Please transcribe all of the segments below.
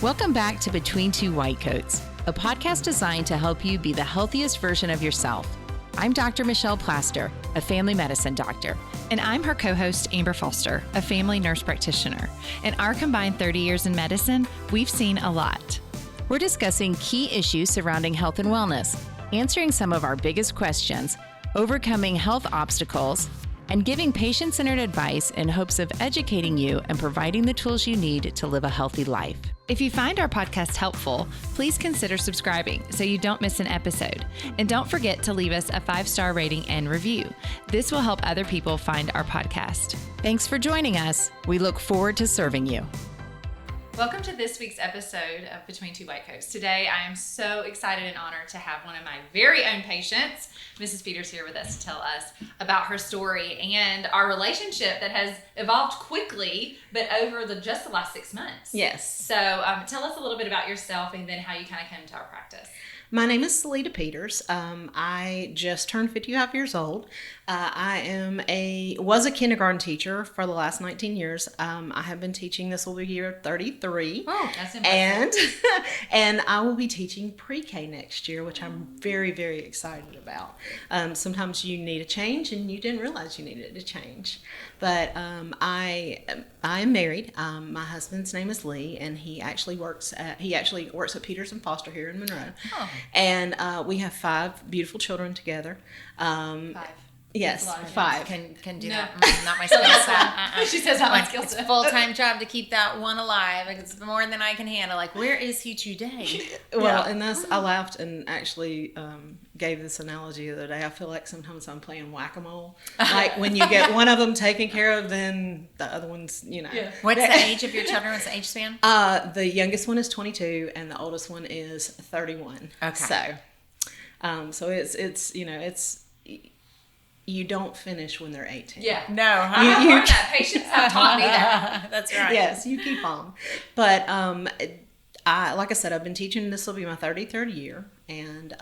Welcome back to Between Two White Coats, a podcast designed to help you be the healthiest version of yourself. I'm Dr. Michelle Plaster, a family medicine doctor. And I'm her co-host, Amber Foster, a family nurse practitioner. In our combined 30 years in medicine, we've seen a lot. We're discussing key issues surrounding health and wellness, answering some of our biggest questions, overcoming health obstacles, and giving patient-centered advice in hopes of educating you and providing the tools you need to live a healthy life. If you find our podcast helpful, please consider subscribing so you don't miss an episode. And don't forget to leave us a 5-star rating and review. This will help other people find our podcast. Thanks for joining us. We look forward to serving you. Welcome to this week's episode of Between Two White Coats. Today, I am so excited and honored to have one of my very own patients, Mrs. Peters, here with us to tell us about her story and our relationship that has evolved quickly, but over just the last 6 months. Yes. So tell us a little bit about yourself and then how you kind of came to our practice. My name is Sletta Peters. I just turned 55 years old. I was a kindergarten teacher for the last 19 years. I have been teaching, this will be year 33. Oh, that's impressive. And I will be teaching pre-K next year, which I'm very, very excited about. Sometimes you need a change and you didn't realize you needed a change. But I am married. My husband's name is Lee, and he actually works at Peters and Foster here in Monroe. Oh. And we have 5 beautiful children together. 5. Yes, 5. Can do No. that. Not my skill set. She says not my skill It's a set. full-time job to keep that one alive. It's more than I can handle. Like, where is he today? Well, and I laughed and actually gave this analogy the other day. I feel like sometimes I'm playing whack-a-mole. Like when you get one of them taken care of, then the other one's, Yeah. What's the age of your children? What's the age span? The youngest one is 22 and the oldest one is 31. Okay. So it's you don't finish when they're 18. Yeah. No. I have learned that. Patients have taught me that. That's right. Yes, you keep on. But like I said, I've been teaching. This will be my 33rd year, and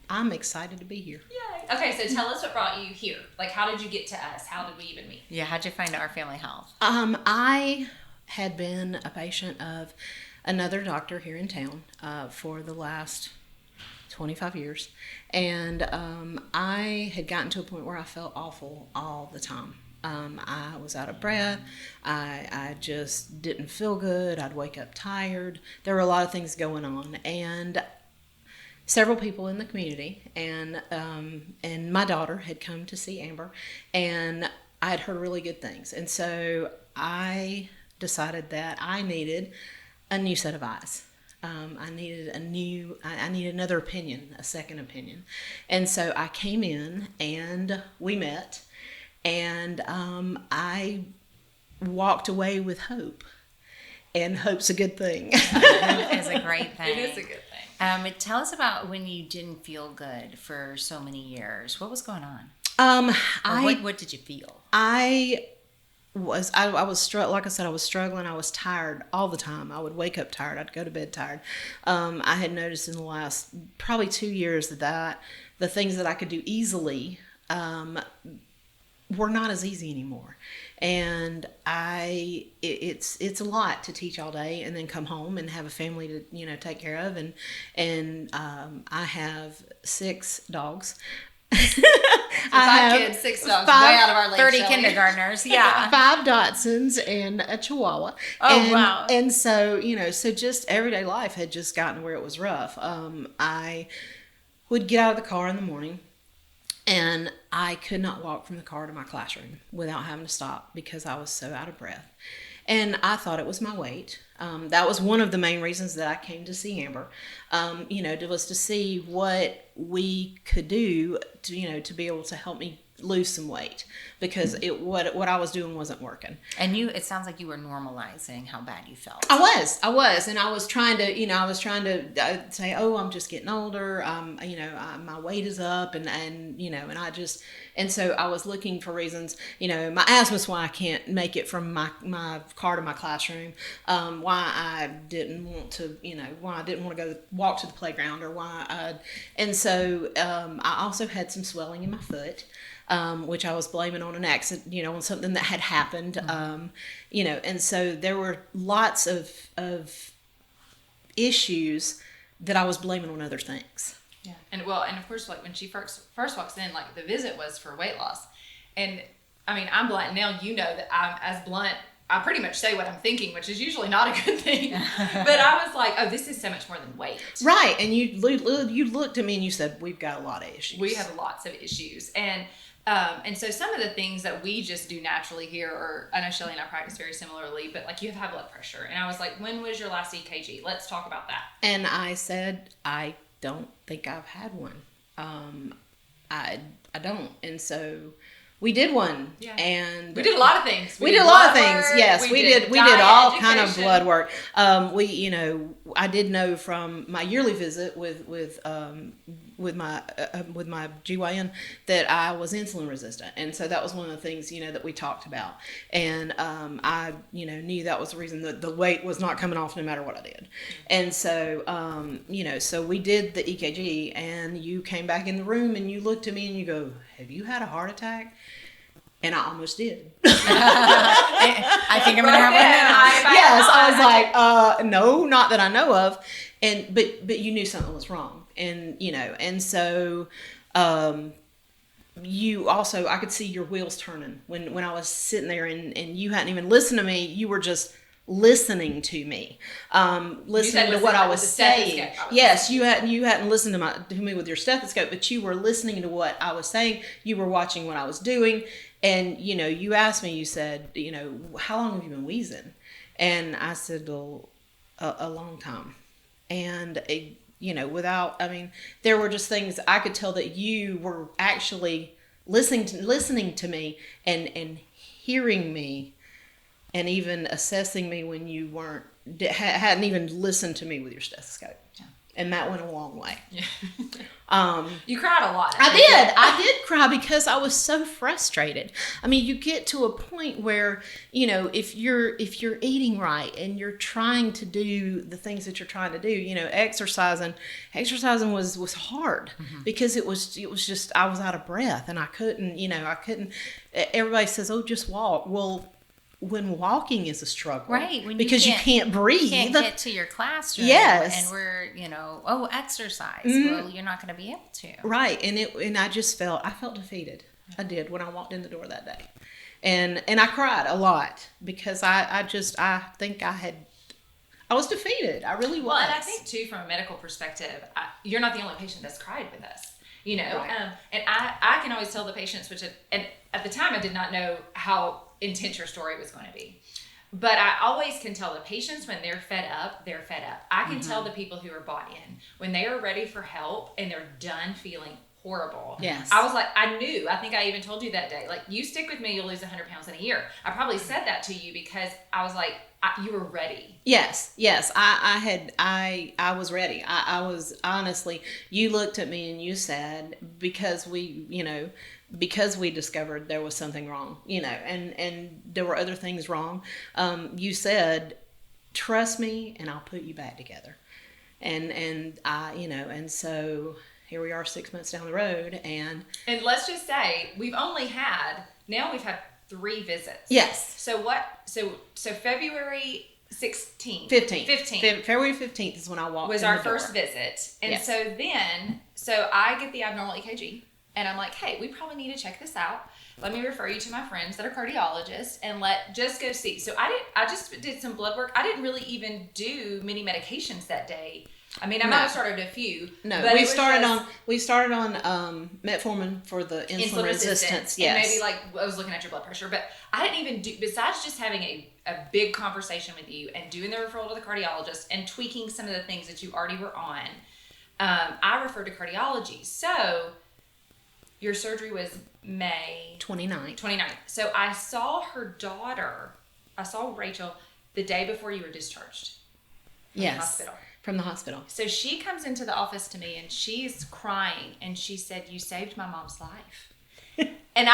I'm excited to be here. Yay. Okay, so tell us what brought you here. Like, how did you get to us? How did we even meet? Yeah, how'd you find Our Family Health? I had been a patient of another doctor here in town for the last 25 years, and I had gotten to a point where I felt awful all the time. I was out of breath. I just didn't feel good. I'd wake up tired. There were a lot of things going on, and several people in the community and my daughter had come to see Amber, and I had heard really good things, and so I decided that I needed a new set of eyes. I needed another opinion, a second opinion. And so I came in and we met, and I walked away with hope. And hope's a good thing. It is a great thing. It is a good thing. Tell us about when you didn't feel good for so many years. What was going on? What did you feel? I was like I said, I was struggling. I was tired all the time. I would wake up tired. I'd go to bed tired. I had noticed in the last probably 2 years that the things that I could do easily were not as easy anymore. And it's a lot to teach all day and then come home and have a family to take care of, and I have 6 dogs. 5 kids, 6 dogs, way out of our league. 30 kindergartners, yeah. 5 Dachshunds and a Chihuahua. Oh, wow. And so, so just everyday life had just gotten where it was rough. I would get out of the car in the morning, and I could not walk from the car to my classroom without having to stop because I was so out of breath. And I thought it was my weight. That was one of the main reasons that I came to see Amber. Was to see what we could do to be able to help me lose some weight, because what I was doing wasn't working. And it sounds like you were normalizing how bad you felt. I was, and I was trying to, say, oh, I'm just getting older. My weight is up, and I just, And so I was looking for reasons, my asthma's why I can't make it from my car to my classroom, why I didn't want to, why I didn't want to go walk to the playground, or and so I also had some swelling in my foot. Which I was blaming on an accident, on something that had happened, and so there were lots of issues that I was blaming on other things. Yeah, and of course, like when she first walks in, like the visit was for weight loss, and I mean, I'm blunt now. that I'm as blunt. I pretty much say what I'm thinking, which is usually not a good thing. But I was like, oh, this is so much more than weight. Right, and you looked at me and you said, we've got a lot of issues. We have lots of issues, and so some of the things that we just do naturally here, or I know Shelly and I practice very similarly, but like you have high blood pressure. And I was like, when was your last EKG? Let's talk about that. And I said, I don't think I've had one. I don't. And so we did one. Yeah. And we did a lot of things. We did a lot of things. Work, yes, we did all kind of blood work. I did know from my yearly visit with my GYN that I was insulin resistant, and so that was one of the things that we talked about, and I knew that was the reason that the weight was not coming off no matter what I did, and so so we did the EKG, and you came back in the room and you looked at me and you go, "Have you had a heart attack?" And I almost did. I think I'm gonna have one now. Yes, I was like, no, not that I know of, but you knew something was wrong. And so you also, I could see your wheels turning when I was sitting there and you hadn't even listened to me. You were just listening to me, listening to what I was saying. Yes, you hadn't listened to me with your stethoscope, but you were listening to what I was saying. You were watching what I was doing. And, you asked me, you said, how long have you been wheezing? And I said, well, a long time. And, there were just things I could tell that you were actually listening to me and hearing me and even assessing me when you hadn't even listened to me with your stethoscope. Yeah. And that went a long way. Yeah. You cried a lot. I did cry because I was so frustrated. I mean, you get to a point where, if you're eating right and you're trying to do the things that you're trying to do, exercising was hard because it was just, I was out of breath and I couldn't, everybody says, oh, just walk. Well, when walking is a struggle, right? Because you can't breathe, you can't get to your classroom. Yes, and we're exercise. Well, you're not going to be able to, right? And I felt defeated. I did when I walked in the door that day, and I cried a lot because I think I was defeated. I really was. Well, and I think too, from a medical perspective, you're not the only patient that's cried with us. Right. And I can always tell the patients, and at the time I did not know how intense your story was going to be. But I always can tell the patients when they're fed up, they're fed up. I can tell the people who are bought in when they are ready for help and they're done feeling horrible. Yes. I was like, I think I even told you that day, like, you stick with me, you'll lose 100 pounds in a year. I probably said that to you because I was like, you were ready. Yes. I was ready. I was, honestly, you looked at me and you said, because we discovered there was something wrong, and there were other things wrong. You said, trust me and I'll put you back together. And so here we are 6 months down the road and let's just say we've had 3 visits. Yes. So February 16th. 15th. February 15th is when I walked in the door. Was our first visit. And yes. So I get the abnormal EKG. And I'm like, hey, we probably need to check this out. Let me refer you to my friends that are cardiologists and just go see. So I just did some blood work. I didn't really even do many medications that day. I mean, I might have started a few. No, but we started on metformin for the insulin resistance. Yes. And maybe I was looking at your blood pressure, but I didn't even do, besides just having a big conversation with you and doing the referral to the cardiologist and tweaking some of the things that you already were on, I referred to cardiology. So your surgery was May 29th. So I saw Rachel the day before you were discharged from the hospital. From the hospital. So she comes into the office to me and she's crying and she said, you saved my mom's life. And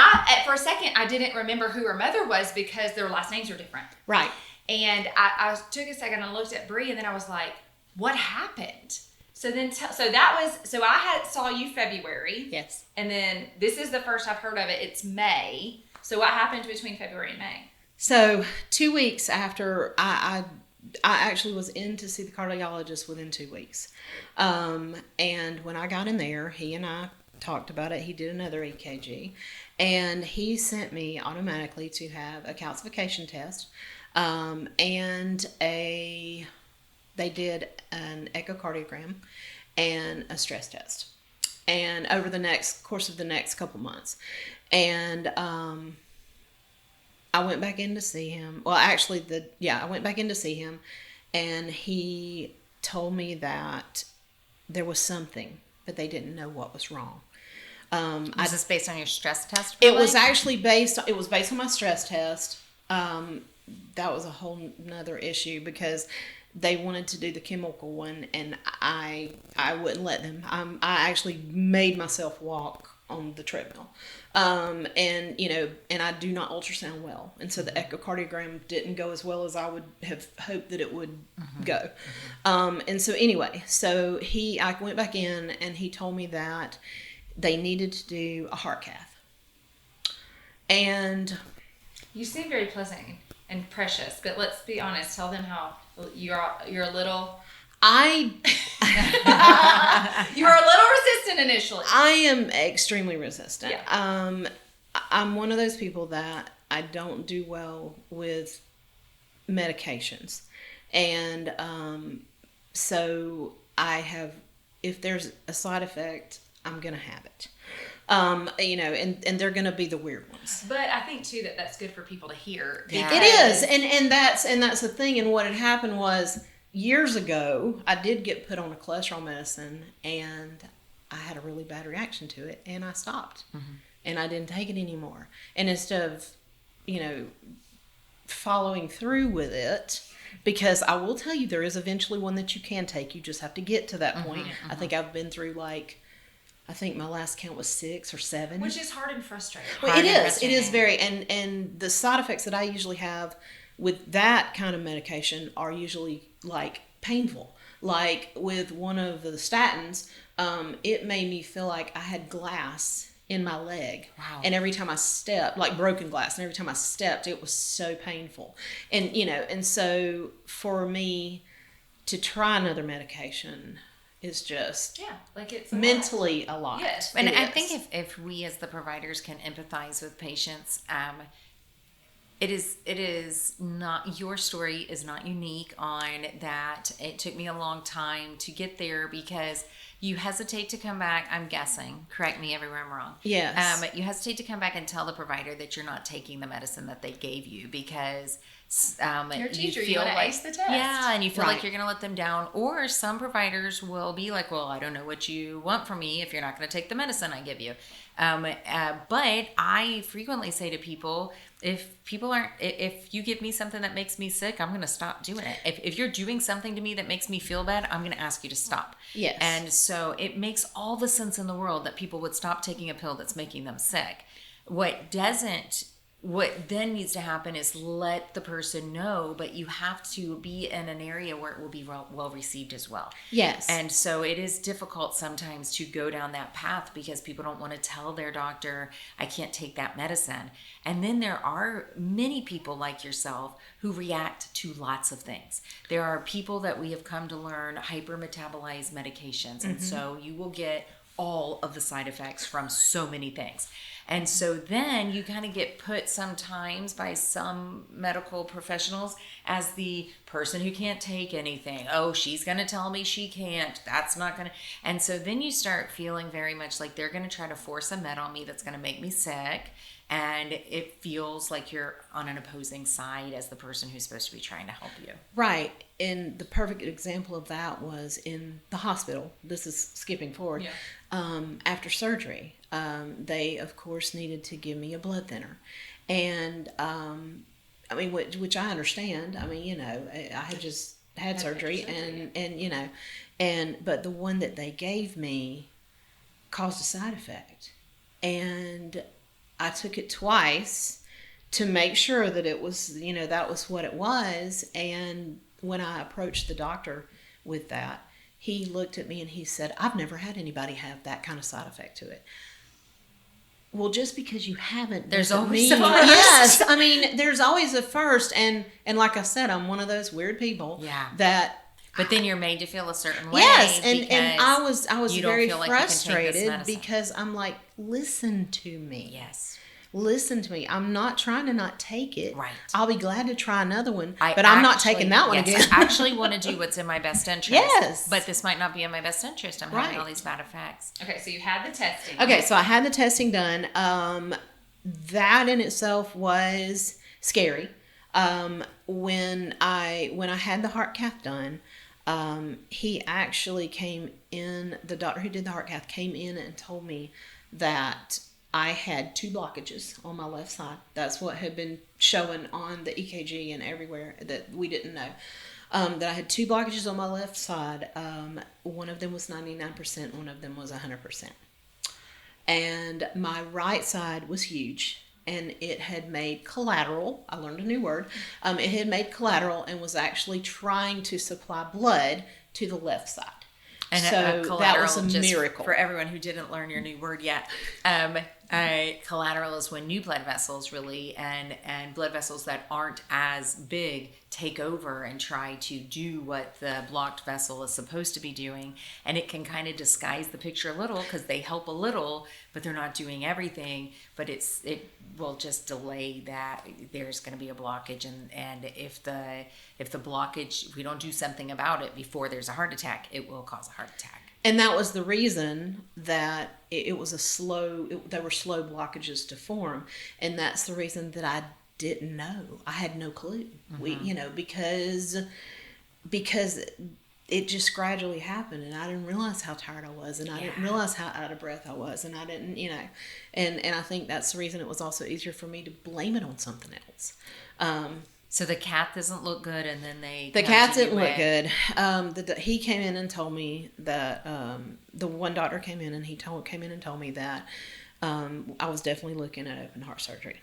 for a second, I didn't remember who her mother was because their last names are different. Right. And I took a second and looked at Bree, and then I was like, what happened? So then, I saw you February. Yes. And then this is the first I've heard of it. It's May. So what happened between February and May? So 2 weeks after I actually was in to see the cardiologist within 2 weeks. And when I got in there, he and I talked about it. He did another EKG, and he sent me automatically to have a calcification test, and they did an echocardiogram and a stress test, and over the course of the next couple months. And I went back in to see him. Well, actually, I went back in to see him, and he told me that there was something, but they didn't know what was wrong. Was this based on your stress test? It was actually based on my stress test. That was a whole nother issue because they wanted to do the chemical one, and I wouldn't let them. I actually made myself walk on the treadmill. And I do not ultrasound well. And so the echocardiogram didn't go as well as I would have hoped that it would go. And so anyway, I went back in, and he told me that they needed to do a heart cath. And you seem very pleasant and precious, but let's be honest. Tell them how you're a little. You were a little resistant initially. I am extremely resistant. Yeah. I'm one of those people that I don't do well with medications, and so if there's a side effect, I'm gonna have it. And they're gonna be the weird ones. But I think too that's good for people to hear. Yeah. It is, and that's the thing. And what had happened was years ago, I did get put on a cholesterol medicine, and I had a really bad reaction to it, and I stopped, and I didn't take it anymore. And instead of, following through with it. Because I will tell you, there is eventually one that you can take. You just have to get to that point. I think I've been through my last count was 6 or 7. Which is hard and frustrating. Well, it is. It is very, and the side effects that I usually have with that kind of medication are usually painful. Like with one of the statins, it made me feel like I had glass in my leg. Wow. And every time I stepped, like broken glass, and every time I stepped, it was so painful. And, and so for me to try another medication is just it's mentally a lot. Yes. And I think if we as the providers can empathize with patients, it is not, your story is not unique on that. It took me a long time to get there because you hesitate to come back, I'm guessing, correct me everywhere I'm wrong. Yes. You hesitate to come back and tell the provider that you're not taking the medicine that they gave you because your teacher, you feel want to ace the test. Yeah, and you feel like you're going to let them down. Or some providers will be like, well, I don't know what you want from me if you're not going to take the medicine I give you. But I frequently say to people, if you give me something that makes me sick, I'm going to stop doing it. If you're doing something to me that makes me feel bad, I'm going to ask you to stop. Yes. And so it makes all the sense in the world that people would stop taking a pill that's making them sick. What then needs to happen is let the person know, but you have to be in an area where it will be well received as well. Yes. And so it is difficult sometimes to go down that path because people don't want to tell their doctor, I can't take that medicine. And then there are many people like yourself who react to lots of things. There are people that we have come to learn hypermetabolize medications. And so you will get all of the side effects from so many things. And so then you kind of get put sometimes by some medical professionals as the person who can't take anything. Oh, she's going to tell me she can't. That's not going to. And so then you start feeling very much like they're going to try to force a med on me that's going to make me sick. And it feels like you're on an opposing side as the person who's supposed to be trying to help you. Right. And the perfect example of that was in the hospital. This is skipping forward. Yeah. After surgery, they, of course, needed to give me a blood thinner. And, which I understand. I had just had surgery but the one that they gave me caused a side effect. And I took it twice to make sure that it was, that was what it was. And when I approached the doctor with that, he looked at me and he said, I've never had anybody have that kind of side effect to it. Well, just because you haven't, there's doesn't always mean, a first. Yes, I mean, there's always a first, and like I said, I'm one of those weird people. Yeah. That. But then you're made to feel a certain way. Yes, and I was very feel like you can take this frustrated medicine. because I'm like, listen to me. Yes. Listen to me. I'm not trying to not take it. Right. I'll be glad to try another one, but I'm not taking that one again. I actually want to do what's in my best interest. Yes. But this might not be in my best interest. I'm having all these bad effects. Okay, so you had the testing. Okay, so I had the testing done. That in itself was scary. When I had the heart cath done, he actually came in, the doctor who did the heart cath came in and told me that I had 2 blockages on my left side. That's what had been showing on the EKG and everywhere that we didn't know. That I had 2 blockages on my left side. One of them was 99%, one of them was 100%. And my right side was huge. And it had made collateral. I learned a new word. It had made collateral and was actually trying to supply blood to the left side. And so that was a miracle. For everyone who didn't learn your new word yet, collateral is when new blood vessels and blood vessels that aren't as big take over and try to do what the blocked vessel is supposed to be doing. And it can kind of disguise the picture a little because they help a little, but they're not doing everything. But it will just delay that there's going to be a blockage. And if the blockage, if we don't do something about it before there's a heart attack, it will cause a heart attack. And that was the reason that it was there were slow blockages to form. And that's the reason that I didn't know. I had no clue. Mm-hmm. Because it just gradually happened, and I didn't realize how tired I was, and I didn't realize how out of breath I was, and I didn't, and I think that's the reason it was also easier for me to blame it on something else. So the cath doesn't look good, and then the cath didn't look good. He came in and told me that the one doctor came in and came in and told me that I was definitely looking at open heart surgery.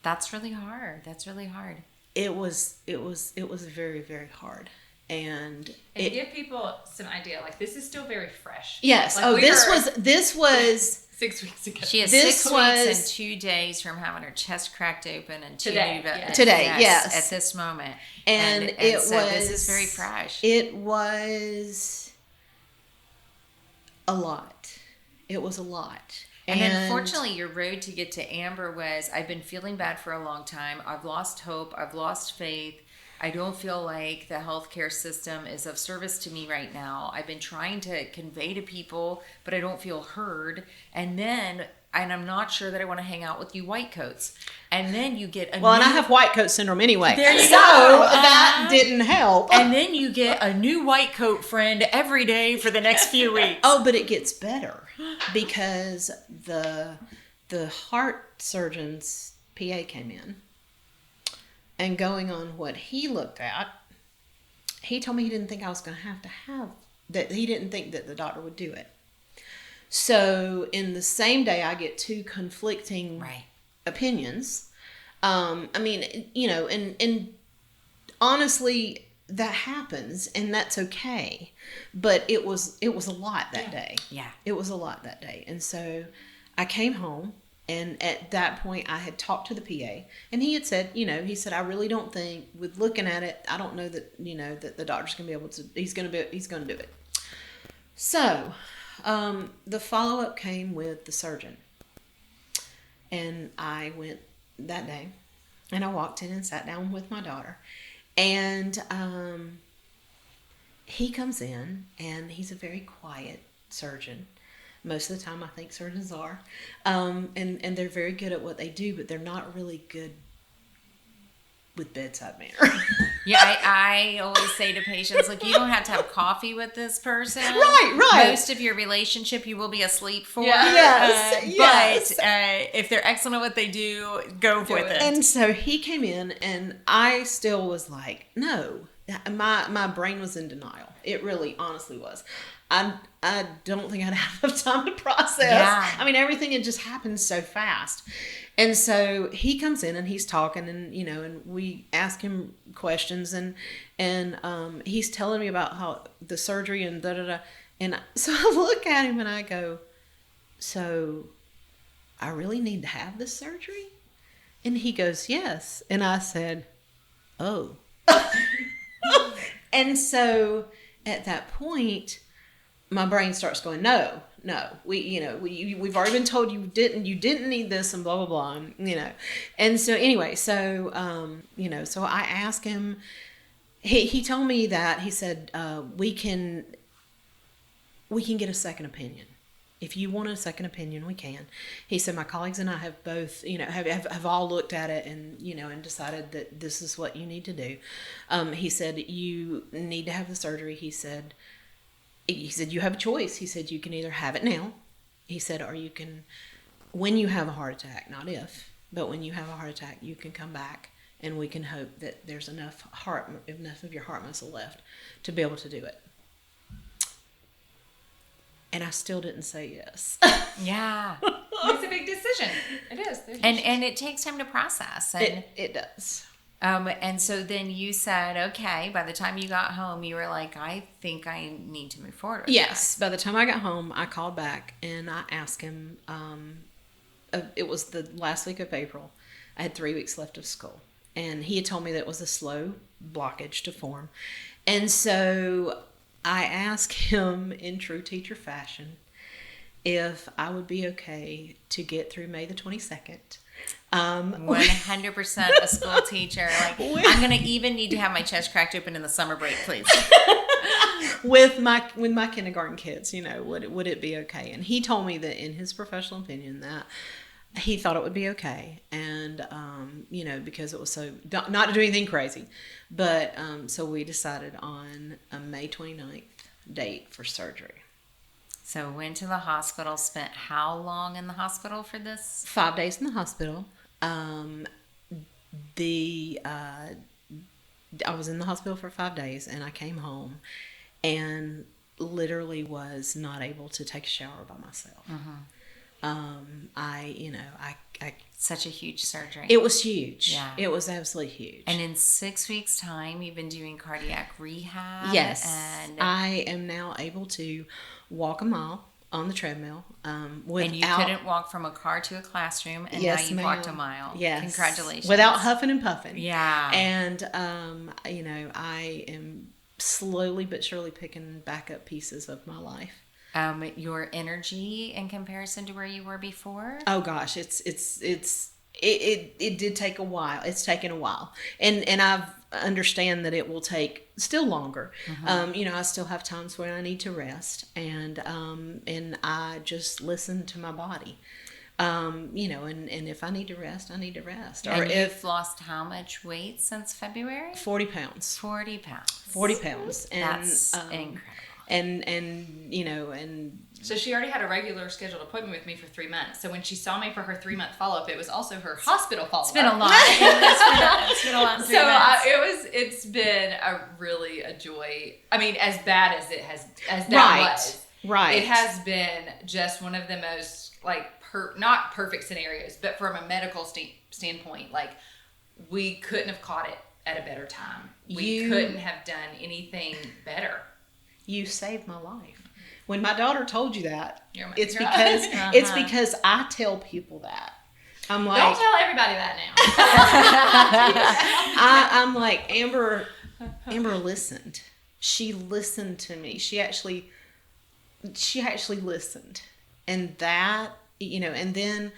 That's really hard. It was very, very hard. And give people some idea, like this is still very fresh. Yes. Like this was 6 weeks ago. She has 6 weeks and 2 days from having her chest cracked open and today. Yes. At this moment. And this is very fresh. It was a lot. It was a lot. And unfortunately, your road to get to Amber was, I've been feeling bad for a long time. I've lost hope. I've lost faith. I don't feel like the healthcare system is of service to me right now. I've been trying to convey to people, but I don't feel heard. And I'm not sure that I want to hang out with you white coats. And then you get and I have white coat syndrome anyway. There you so go. That didn't help. And then you get a new white coat friend every day for the next few weeks. Oh, but it gets better because the heart surgeon's PA came in, and going on what he looked at, he told me he didn't think I was going to have that. He didn't think that the doctor would do it. So in the same day, I get 2 conflicting opinions. And honestly, that happens, and that's okay. But it was a lot that day. Yeah. It was a lot that day. And so I came home, and at that point I had talked to the PA, and he had said, he said, I really don't think, with looking at it, I don't know that, that the doctor's going to be able to, he's going to do it. So, the follow-up came with the surgeon, and I went that day, and I walked in and sat down with my daughter, and he comes in, and he's a very quiet surgeon. Most of the time I think surgeons are, and they're very good at what they do, but they're not really good with bedside manner. Yeah, I always say to patients, like, you don't have to have coffee with this person. Right. Most of your relationship you will be asleep for. Yeah. Yes. But if they're excellent at what they do, go with it. And so he came in, and I still was like, no. My brain was in denial. It really, honestly was. I don't think I'd have enough time to process. Yeah. I mean, everything had just happened so fast. And so he comes in and he's talking, and and we ask him questions, and he's telling me about how the surgery and da da da. And so I look at him and I go, "So I really need to have this surgery?" And he goes, "Yes." And I said, "Oh." And so at that point, my brain starts going, no, we've already been told you didn't need this, and blah, blah, blah, and, And so anyway, so I asked him, he told me that, he said, we can get a second opinion. If you want a second opinion, we can. He said, my colleagues and I have both, have all looked at it and, and decided that this is what you need to do. He said, you need to have the surgery. He said, you have a choice. He said, you can either have it now. He said, or you can, when you have a heart attack, not if, but when you have a heart attack, you can come back and we can hope that there's enough of your heart muscle left to be able to do it. And I still didn't say yes. Yeah. It's a big decision. It is. And it takes time to process. And it does. And so then you said, okay, by the time you got home, you were like, I think I need to move forward with Yes. By the time I got home, I called back and I asked him, it was the last week of April. I had 3 weeks left of school. And he had told me that it was a slow blockage to form. And so I asked him in true teacher fashion if I would be okay to get through May the 22nd. 100% a school teacher. Like, I'm going to even need to have my chest cracked open in the summer break, please. with my kindergarten kids, would it be okay? And he told me that in his professional opinion that he thought it would be okay. And, because it was so, not to do anything crazy. But, so we decided on a May 29th date for surgery. So went to the hospital, spent how long in the hospital for this? 5 days in the hospital. I was in the hospital for 5 days, and I came home and literally was not able to take a shower by myself. Such a huge surgery. It was huge. Yeah. It was absolutely huge. And in 6 weeks' time, you've been doing cardiac rehab. Yes. And I am now able to walk a mile on the treadmill. And you couldn't walk from a car to a classroom, and yes, now you've walked a mile. Yes. Congratulations. Without huffing and puffing. Yeah. And, I am slowly but surely picking back up pieces of my life. Your energy in comparison to where you were before? Oh gosh, it did take a while. It's taken a while, and I understand that it will take still longer. I still have times when I need to rest, and I just listen to my body. And if I need to rest, I need to rest. And you've lost how much weight since February? 40 pounds. 40 pounds. 40 pounds. And, that's incredible. And so she already had a regular scheduled appointment with me for 3 months. So when she saw me for her 3-month follow-up, it was also her hospital follow-up. It's been a lot. It's been a lot. In 3 months. It's been a joy. I mean, as bad as it has, as that right. was, right. It has been just one of the most not perfect scenarios, but from a medical standpoint, we couldn't have caught it at a better time. We couldn't have done anything better. You saved my life. When my daughter told you that, it's because I tell people that. I'm like, don't tell everybody that now. I'm like, Amber listened. She listened to me. She actually listened. And that, and then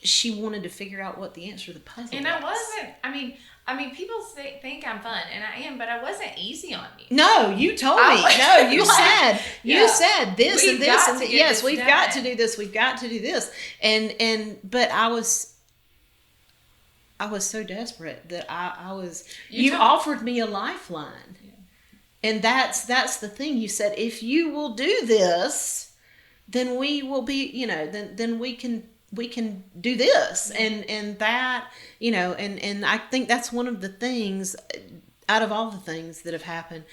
she wanted to figure out what the answer to the puzzle was. And I wasn't. I mean, people think I'm fun, and I am, but I wasn't easy on you. No, you told me. No, you said this and this and yes, we've got to do this. We've got to do this. But I was so desperate that I was. You offered me a lifeline, and that's the thing. You said, if you will do this, then we will be. Then we can do this, and that, and I think that's one of the things out of all the things that have happened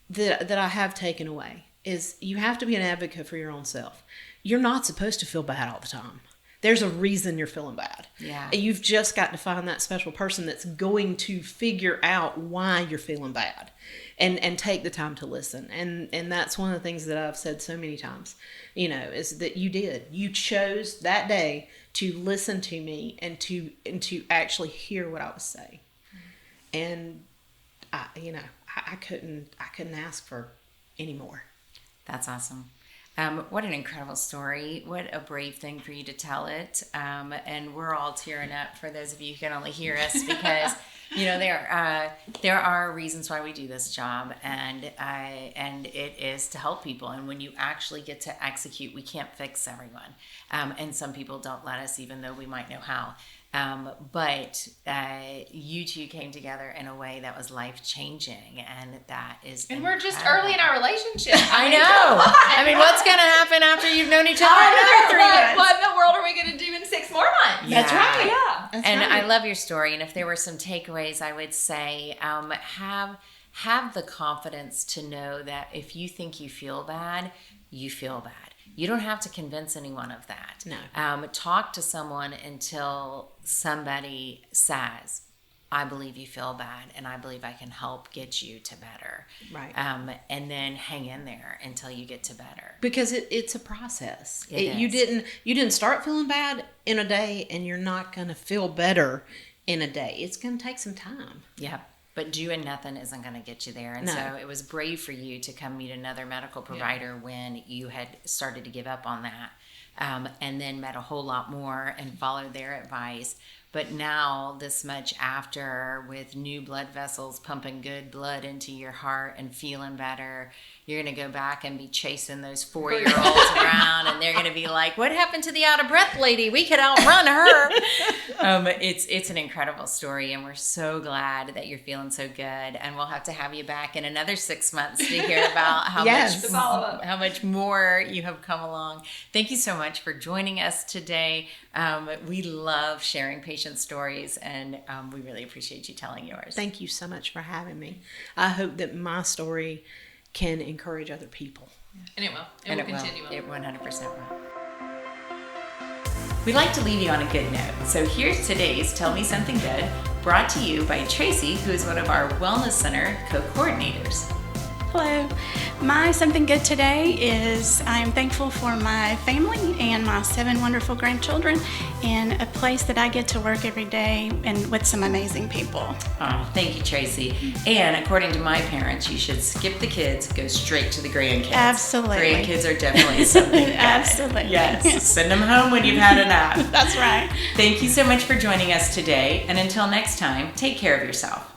that I have taken away is you have to be an advocate for your own self. You're not supposed to feel bad all the time. There's a reason you're feeling bad. Yeah. You've just got to find that special person that's going to figure out why you're feeling bad and take the time to listen. And that's one of the things that I've said so many times, is that you chose that day to listen to me and to actually hear what I was saying. And I couldn't ask for any more. That's awesome. What an incredible story. What a brave thing for you to tell it. And we're all tearing up for those of you who can only hear us because, there are reasons why we do this job, and it is to help people. And when you actually get to execute, we can't fix everyone. And some people don't let us, even though we might know how. But you two came together in a way that was life-changing, and that is And incredible. we're just early in our relationship. I know. What's going to happen after you've known each other for 3 months? What in the world are we going to do in 6 more months? Yeah. That's right. Yeah. That's And right. I love your story. And if there were some takeaways, I would say have the confidence to know that if you think you feel bad, you feel bad. You don't have to convince anyone of that. No. Talk to someone until somebody says, I believe you feel bad, and I believe I can help get you to better. Right. And then hang in there until you get to better. Because it's a process. It You is. didn't start feeling bad in a day, and you're not going to feel better in a day. It's going to take some time. Yeah. But doing nothing isn't going to get you there. And No. so it was brave for you to come meet another medical provider when you had started to give up on that. And then met a whole lot more and followed their advice. But now, this much after, with new blood vessels pumping good blood into your heart and feeling better, you're going to go back and be chasing those 4-year-olds around, and they're going to be like, what happened to the out-of-breath lady? We could outrun her. It's an incredible story, and we're so glad that you're feeling so good. And we'll have to have you back in another 6 months to hear about Yes. how much more you have come along. Thank you so much for joining us today. We love sharing patient stories, and we really appreciate you telling yours. Thank you so much for having me. I hope that my story can encourage other people. And it will. And It will continue. It 100% will. We'd like to leave you on a good note. So here's today's Tell Me Something Good, brought to you by Tracy, who is one of our Wellness Center co-coordinators. Hello. My something good today is I am thankful for my family and my 7 wonderful grandchildren in a place that I get to work every day and with some amazing people. Oh, thank you, Tracy. And according to my parents, you should skip the kids, go straight to the grandkids. Absolutely. Grandkids are definitely something good. Absolutely. Yes. Send them home when you've had enough. That's right. Thank you so much for joining us today. And until next time, take care of yourself.